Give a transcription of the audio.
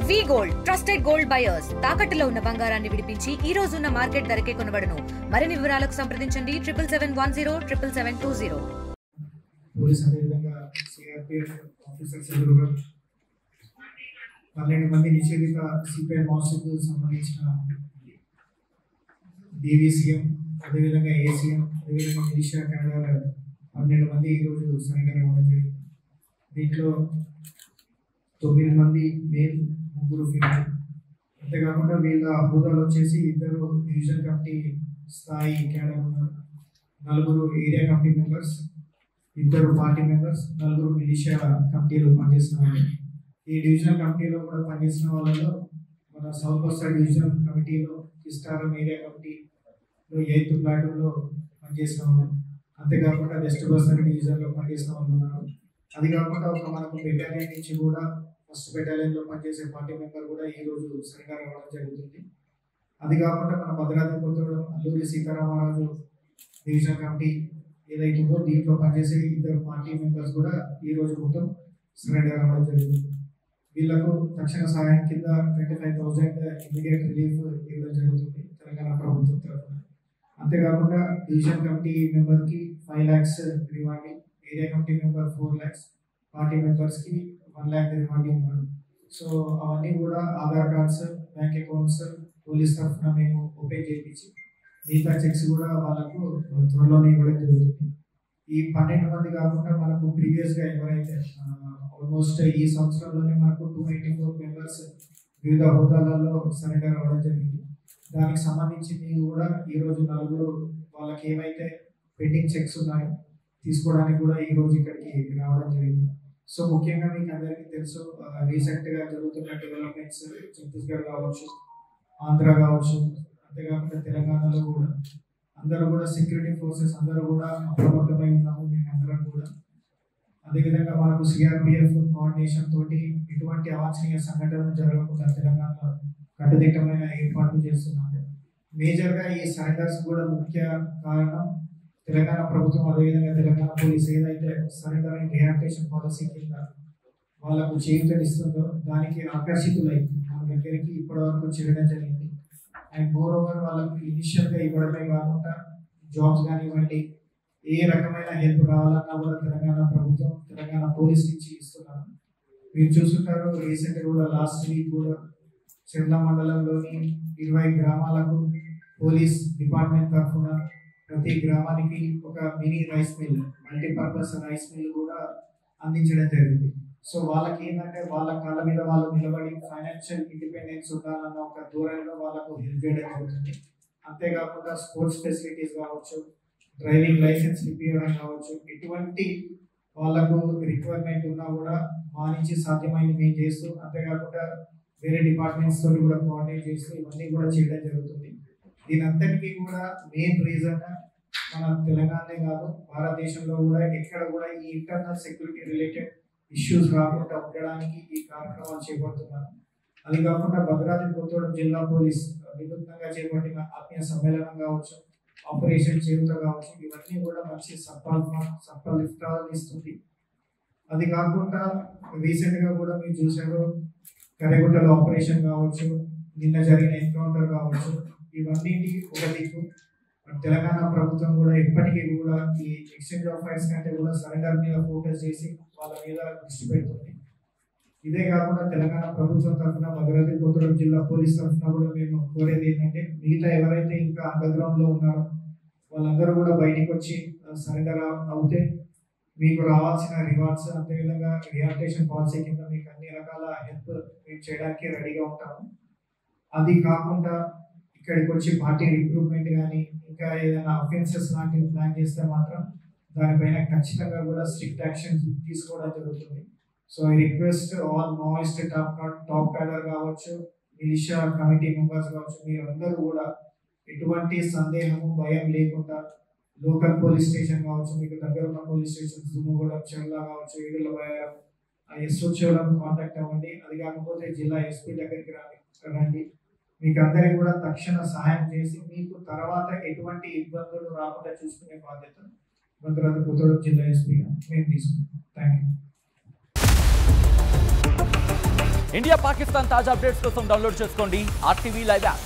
వి gold trusted gold buyers తాకట్టులో ఉన్న బంగారాన్ని విడిపించి ఈ రోజు ఉన్న మార్కెట్ ధరకే కొనబడును. మరిన్ని వివరాలకు సంప్రదించండి 7771077720. పోలీస్ అదేవిధంగా సిఆర్పిఎఫ్ ఆఫీసర్స్ ఎదురుగా 12 మంది నిషేధిత సిపిఐ మాస్కు సంబంధించిన డివిసిఎం అదేవిధంగా ఏసీఎం అదేవిధంగా మిలిషియా క్యాడర్ 12 మంది ఈరోజు సరెండర్ అవ్వడం జరిగింది. దీంట్లో 9 మంది మేల్, 3 ఫీమేల్. అంతేకాకుండా వీళ్ళ హోదాలు వచ్చేసి 2 డివిజన్ కమిటీ స్థాయి క్యాడర్ ఉన్నారు, 4 area committee members, 2 party members, 4 militia కమిటీలో పనిచేసిన వాళ్ళు. ఈ డివిజనల్ కమిటీలో కూడా పనిచేసిన వాళ్ళలో మన సౌత్ కోస్తా డివిజనల్ కమిటీలో కిస్టారం ఏరియా కమిటీలో 8th ప్లాటూన్లో పనిచేసిన వాళ్ళు, అంతేకాకుండా వెస్ట్ కోస్తా డివిజన్లో పనిచేసిన వాళ్ళు ఉన్నారు. అది కాకుండా ఒక మనకు బెటాలియన్ నుంచి కూడా ఫస్ట్ బెటాలియన్లో పనిచేసే పార్టీ మెంబర్ కూడా ఈరోజు సరెండర్ అవ్వడం జరుగుతుంది. అది కాకుండా మన భద్రాద్రి కొత్తగూడెం అల్లూరి సీతారామరాజు డివిజన్ కమిటీ ఏదైతే ఉందో దీంట్లో పనిచేసే 2 పార్టీ మెంబర్స్ కూడా ఈరోజు మొత్తం సరెండర్ అవ్వడం జరుగుతుంది. వీళ్ళకు తక్షణ సహాయం కింద 25,000 ఇమీడియట్ రిలీఫ్ ఇవ్వడం జరుగుతుంది తెలంగాణ ప్రభుత్వం తరఫున. అంతేకాకుండా డివిజన్ కమిటీ మెంబర్కి 5 lakhs rewarding, area committee member 4 lakhs, party మెంబర్స్కి 1 lakh రివార్డింగ్ ఉన్నారు. సో అవన్నీ కూడా Aadhaar cards, bank accounts police తరఫున మేము ఓపెన్ చేయించి మిగతా చెక్స్ కూడా వాళ్ళకు త్వరలోనే ఇవ్వడం జరుగుతుంది. ఈ 12 మంది కాకుండా మనకు ప్రీవియస్గా ఎవరైతే ఆల్మోస్ట్ ఈ సంవత్సరంలోనే మనకు 284 మెంబర్స్ వివిధ హోదాలలో సరెండర్ అవ్వడం జరిగింది. దానికి సంబంధించి కూడా ఈరోజు 4 వాళ్ళకి ఏమైతే పెండింగ్ చెక్స్ ఉన్నాయో తీసుకోవడానికి కూడా ఈరోజు ఇక్కడికి రావడం జరిగింది. సో ముఖ్యంగా మీకు అందరికీ తెలుసు, రీసెంట్గా జరుగుతున్న డెవలప్మెంట్స్ ఛత్తీస్గఢ్ కావచ్చు, ఆంధ్ర కావచ్చు, అంతేకాకుండా తెలంగాణలో కూడా అందరూ కూడా సెక్యూరిటీ ఫోర్సెస్ అందరూ కూడా అప్రమత్తమై ఉన్నాము మేము అందరం కూడా. అదేవిధంగా మనకు సిఆర్పిఎఫ్ కోఆర్డినేషన్ తోటి ఎటువంటి అవాంఛనీయ సంఘటనలు జరగకుండా తెలంగాణలో కట్టుదిట్టమైన ఏర్పాట్లు చేస్తున్నాము. మేజర్గా ఈ సరెండర్స్ కూడా ముఖ్య కారణం తెలంగాణ ప్రభుత్వం అదేవిధంగా తెలంగాణ పోలీస్ ఏదైతే సరెండర్ అండ్ రిహాబిలిటేషన్ పాలసీ కింద వాళ్ళకు చేయూతనిస్తుందో దానికి ఆకర్షితులై మన దగ్గరికి ఇప్పటివరకు చేయడం జరిగింది. అండ్ మోర్ ఓవర్ వాళ్ళకు ఇనిషియల్గా ఇవ్వడమే కాకుండా జాబ్స్ కానివ్వండి, ఏ రకమైన హెల్ప్ కావాలన్నా కూడా తెలంగాణ ప్రభుత్వం తెలంగాణ పోలీస్ నుంచి ఇస్తున్నారు. మీరు చూస్తుంటారు, రీసెంట్గా కూడా లాస్ట్ వీక్ కూడా చెర్ల మండలంలోని 20 గ్రామాలకు పోలీస్ డిపార్ట్మెంట్ తరఫున ప్రతి గ్రామానికి ఒక mini rice mill, multipurpose rice mill కూడా అందించడం జరిగింది. సో వాళ్ళకి ఏంటంటే వాళ్ళ కాళ్ళ మీద వాళ్ళు నిలబడి ఫైనాన్షియల్ ఇండిపెండెన్స్ ఉండాలన్న ఒక దూరంలో వాళ్ళకు హెల్ప్ చేయడం జరుగుతుంది. అంతేకాకుండా స్పోర్ట్స్ ఫెసిలిటీస్ కావచ్చు, డ్రైవింగ్ లైసెన్స్ ఇప్పించడం కావచ్చు, ఎటువంటి వాళ్ళకు రిక్వైర్మెంట్ ఉన్నా కూడా మా నుంచి సాధ్యమైంది మేము చేస్తూ, అంతేకాకుండా వేరే డిపార్ట్మెంట్స్ తోటి కూడా కోఆర్డినేట్ చేస్తూ ఇవన్నీ కూడా చేయడం జరుగుతుంది. దీని అంతటికీ కూడా మెయిన్ రీజన్ మన తెలంగాణనే కాదు భారతదేశంలో కూడా ఎక్కడ కూడా ఈ ఇంటర్నల్ సెక్యూరిటీ రిలేటెడ్ ఇష్యూస్ రాకుండా ఉండడానికి ఈ కార్యక్రమాలు చేపడుతున్నారు. అది కాకుండా భద్రాద్రి కొత్తగూడెం జిల్లా పోలీస్ వినూత్నంగా చేపట్టిన ఆత్మీయ సమ్మేళనం కావచ్చు, ఆపరేషన్ చేయూత కావచ్చు, ఇవన్నీ కూడా మంచి సఫలితాలను ఇస్తుంది. అది కాకుండా రీసెంట్గా కూడా మీరు చూసారు కరెగుట్టల ఆపరేషన్ కావచ్చు, నిన్న జరిగిన ఎన్కౌంటర్ కావచ్చు, ఇవన్నీ ఒక దిక్కు. తెలంగాణ ప్రభుత్వం కూడా ఎప్పటికీ కూడా ఈ ఎక్స్చేంజ్ ఆఫ్ ఫైర్స్ కంటే కూడా సరెండర్ మీద ఫోకస్ చేసి వాళ్ళ మీద దృష్టి పెడుతుంది. ఇదే కాకుండా తెలంగాణ ప్రభుత్వం తరఫున భద్రాద్రి కొత్తగూడెం జిల్లా పోలీస్ తరఫున కూడా మేము కోరేది ఏంటంటే మిగతా ఎవరైతే ఇంకా అండర్గ్రౌండ్ లో ఉన్నారో వాళ్ళందరూ కూడా బయటికి వచ్చి సరెండర్ అవుతే మీకు రావాల్సిన రివార్డ్స్, అదేవిధంగా రిహాబిలిటేషన్ పాలసీ కింద మీకు అన్ని రకాల హెల్ప్ మేము చేయడానికి రెడీగా ఉంటాము. అది కాకుండా ఇక్కడికి వచ్చి పార్టీ రిక్రూట్మెంట్ కానీ ఇంకా ఏదైనా అఫెన్సెస్ లాంటివి ప్లాన్ చేస్తే మాత్రం దానిపైన ఖచ్చితంగా కూడా స్ట్రిక్ట్ యాక్షన్ తీసుకోవడం జరుగుతుంది. So I request all Maoist top cadre కావచ్చు, మిలిషియా కమిటీ మెంబర్స్ కావచ్చు, మీరందరూ కూడా ఎటువంటి సందేహము భయం లేకుండా లోకల్ పోలీస్ స్టేషన్ కావచ్చు, మీకు దగ్గర ఉన్న పోలీస్ స్టేషన్ దుమ్ముగూడెం, చెర్ల కావచ్చు, ఏడుల బయారం, ఎస్ఓచ్లను కాంటాక్ట్ అవ్వండి. అది కాకపోతే జిల్లా ఎస్పీ దగ్గరికి రండి. మీకు అందరికీ కూడా తక్షణ సహాయం చేసి మీకు తర్వాత ఎటువంటి ఇబ్బందులు రాకుండా చూసుకునే బాధ్యత భద్రాద్రి కొత్తగూడెం జిల్లా ఎస్పీగా మేము తీసుకుంటాం. Thank you. ఇండియా పాకిస్తాన్ తాజా అప్డేట్స్ కోసం డౌన్లోడ్ చేసుకోండి RTV లైవ్ యాప్.